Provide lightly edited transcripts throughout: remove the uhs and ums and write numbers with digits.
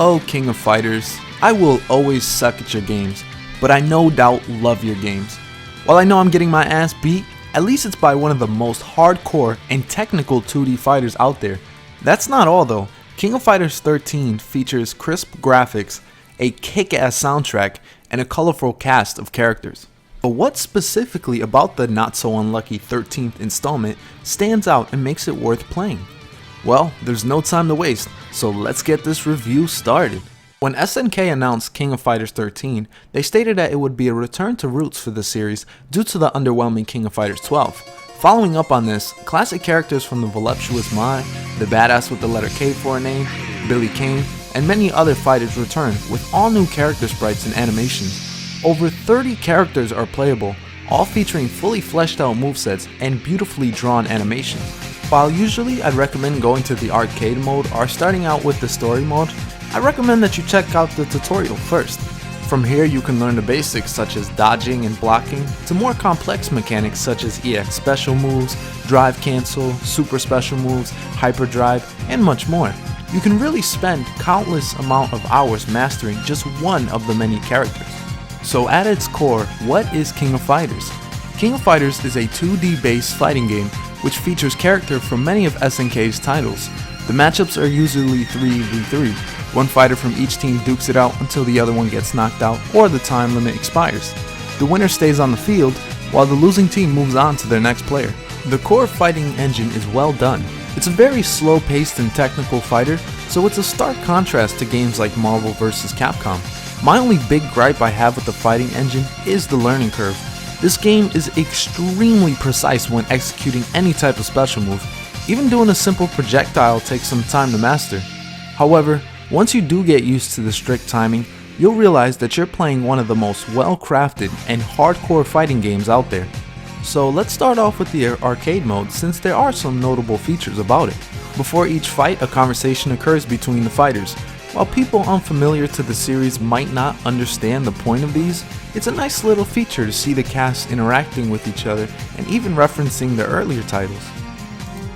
Oh, King of Fighters, I will always suck at your games, but I no doubt love your games. While I know I'm getting my ass beat, at least it's by one of the most hardcore and technical 2D fighters out there. That's not all though. King of Fighters XIII features crisp graphics, a kick-ass soundtrack, and a colorful cast of characters. But what specifically about the not so unlucky 13th installment stands out and makes it worth playing? Well, there's no time to waste, so let's get this review started. When SNK announced King of Fighters XIII, they stated that it would be a return to roots for the series due to the underwhelming King of Fighters XII. Following up on this, classic characters from the voluptuous Mai, the badass with the letter K for a name, Billy Kane, and many other fighters return with all new character sprites and animations. Over 30 characters are playable, all featuring fully fleshed out movesets and beautifully drawn animations. While usually I'd recommend going to the arcade mode or starting out with the story mode, I recommend that you check out the tutorial first. From here you can learn the basics such as dodging and blocking, to more complex mechanics such as EX special moves, drive cancel, super special moves, hyperdrive, and much more. You can really spend countless amount of hours mastering just one of the many characters. So at its core, what is King of Fighters? King of Fighters is a 2D based fighting game which features characters from many of SNK's titles. The matchups are usually 3v3. One fighter from each team dukes it out until the other one gets knocked out or the time limit expires. The winner stays on the field while the losing team moves on to their next player. The core fighting engine is well done. It's a very slow paced and technical fighter, so it's a stark contrast to games like Marvel vs. Capcom. My only big gripe I have with the fighting engine is the learning curve. This game is extremely precise when executing any type of special move. Even doing a simple projectile takes some time to master. However, once you do get used to the strict timing, you'll realize that you're playing one of the most well-crafted and hardcore fighting games out there. So let's start off with the arcade mode since there are some notable features about it. Before each fight, a conversation occurs between the fighters. While people unfamiliar to the series might not understand the point of these, it's a nice little feature to see the cast interacting with each other and even referencing the earlier titles.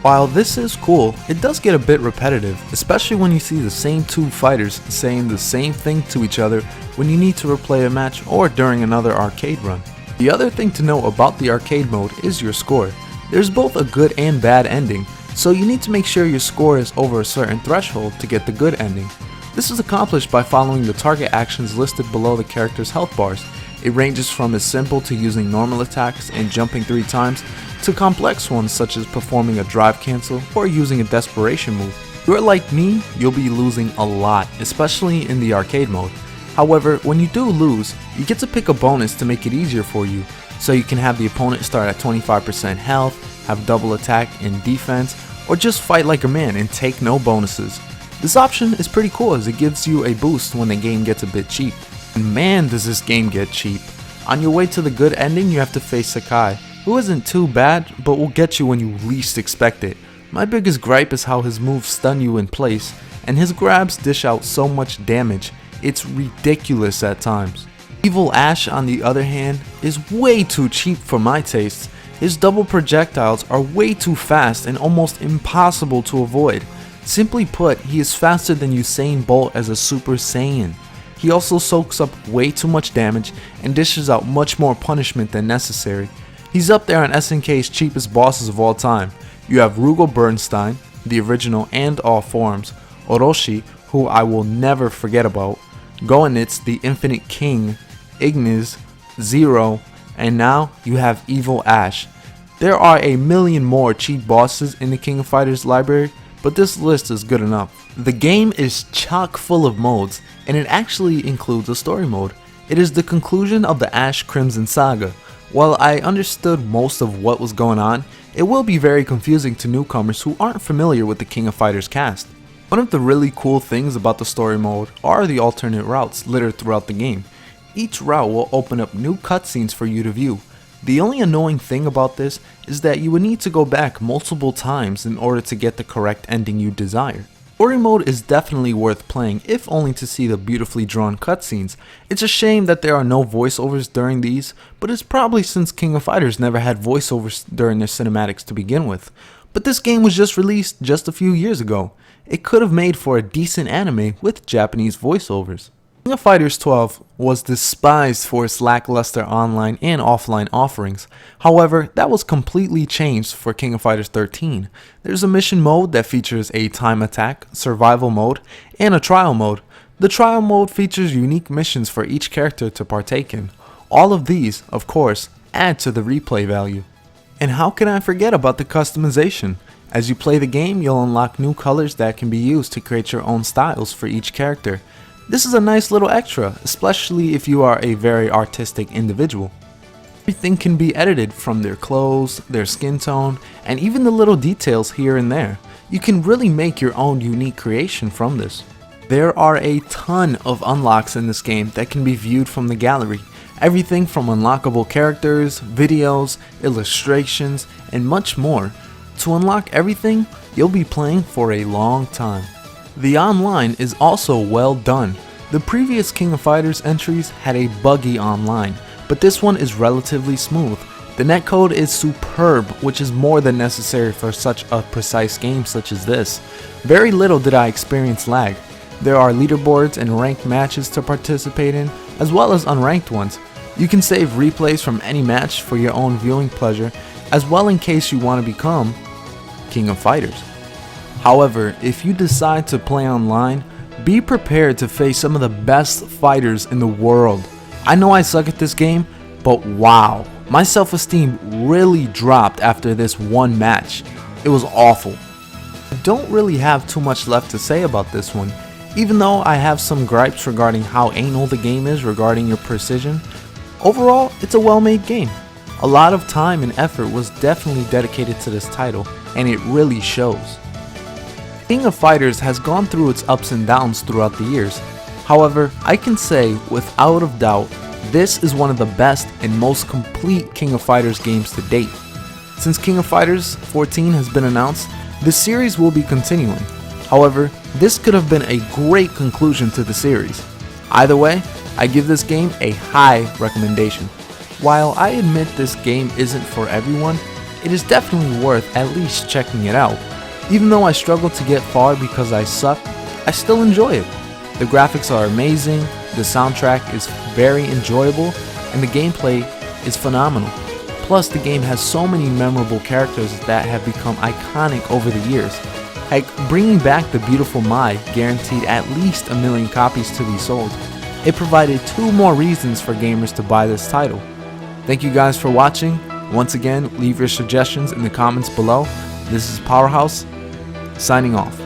While this is cool, it does get a bit repetitive, especially when you see the same two fighters saying the same thing to each other when you need to replay a match or during another arcade run. The other thing to know about the arcade mode is your score. There's both a good and bad ending, so you need to make sure your score is over a certain threshold to get the good ending. This is accomplished by following the target actions listed below the character's health bars. It ranges from as simple to using normal attacks and jumping 3 times, to complex ones such as performing a drive cancel or using a desperation move. If you're like me, you'll be losing a lot, especially in the arcade mode. However, when you do lose, you get to pick a bonus to make it easier for you, so you can have the opponent start at 25% health, have double attack and defense, or just fight like a man and take no bonuses. This option is pretty cool as it gives you a boost when the game gets a bit cheap. And man, does this game get cheap. On your way to the good ending, you have to face Sakai, who isn't too bad, but will get you when you least expect it. My biggest gripe is how his moves stun you in place, and his grabs dish out so much damage, it's ridiculous at times. Evil Ash, on the other hand, is way too cheap for my tastes. His double projectiles are way too fast and almost impossible to avoid. Simply put, he is faster than Usain Bolt as a Super Saiyan. He also soaks up way too much damage and dishes out much more punishment than necessary. He's up there on SNK's cheapest bosses of all time. You have Rugal Bernstein, the original and all forms, Orochi, who I will never forget about, Goenitz, the Infinite King, Ignis, Zero, and now you have Evil Ash. There are a million more cheap bosses in the King of Fighters library, but this list is good enough. The game is chock full of modes, and it actually includes a story mode. It is the conclusion of the Ash Crimson saga. While I understood most of what was going on, it will be very confusing to newcomers who aren't familiar with the King of Fighters cast. One of the really cool things about the story mode are the alternate routes littered throughout the game. Each route will open up new cutscenes for you to view. The only annoying thing about this is that you would need to go back multiple times in order to get the correct ending you desire. Story mode is definitely worth playing, if only to see the beautifully drawn cutscenes. It's a shame that there are no voiceovers during these, but it's probably since King of Fighters never had voiceovers during their cinematics to begin with. But this game was just released just a few years ago. It could have made for a decent anime with Japanese voiceovers. King of Fighters XII was despised for its lackluster online and offline offerings. However, that was completely changed for King of Fighters XIII. There's a mission mode that features a time attack, survival mode, and a trial mode. The trial mode features unique missions for each character to partake in. All of these, of course, add to the replay value. And how can I forget about the customization? As you play the game, you'll unlock new colors that can be used to create your own styles for each character. This is a nice little extra, especially if you are a very artistic individual. Everything can be edited, from their clothes, their skin tone, and even the little details here and there. You can really make your own unique creation from this. There are a ton of unlocks in this game that can be viewed from the gallery. Everything from unlockable characters, videos, illustrations, and much more. To unlock everything, you'll be playing for a long time. The online is also well done. The previous King of Fighters entries had a buggy online, but this one is relatively smooth. The netcode is superb, which is more than necessary for such a precise game such as this. Very little did I experience lag. There are leaderboards and ranked matches to participate in, as well as unranked ones. You can save replays from any match for your own viewing pleasure, as well in case you want to become King of Fighters. However, if you decide to play online, be prepared to face some of the best fighters in the world. I know I suck at this game, but wow, my self-esteem really dropped after this one match. It was awful. I don't really have too much left to say about this one. Even though I have some gripes regarding how anal the game is regarding your precision, overall, it's a well-made game. A lot of time and effort was definitely dedicated to this title, and it really shows. King of Fighters has gone through its ups and downs throughout the years. However, I can say without a doubt, this is one of the best and most complete King of Fighters games to date. Since King of Fighters XIV has been announced, the series will be continuing. However, this could have been a great conclusion to the series. Either way, I give this game a high recommendation. While I admit this game isn't for everyone, it is definitely worth at least checking it out. Even though I struggle to get far because I suck, I still enjoy it. The graphics are amazing, the soundtrack is very enjoyable, and the gameplay is phenomenal. Plus, the game has so many memorable characters that have become iconic over the years. Like, bringing back the beautiful Mai guaranteed at least 1 million copies to be sold. It provided 2 more reasons for gamers to buy this title. Thank you guys for watching. Once again, leave your suggestions in the comments below. This is Pow3rh0use, signing off.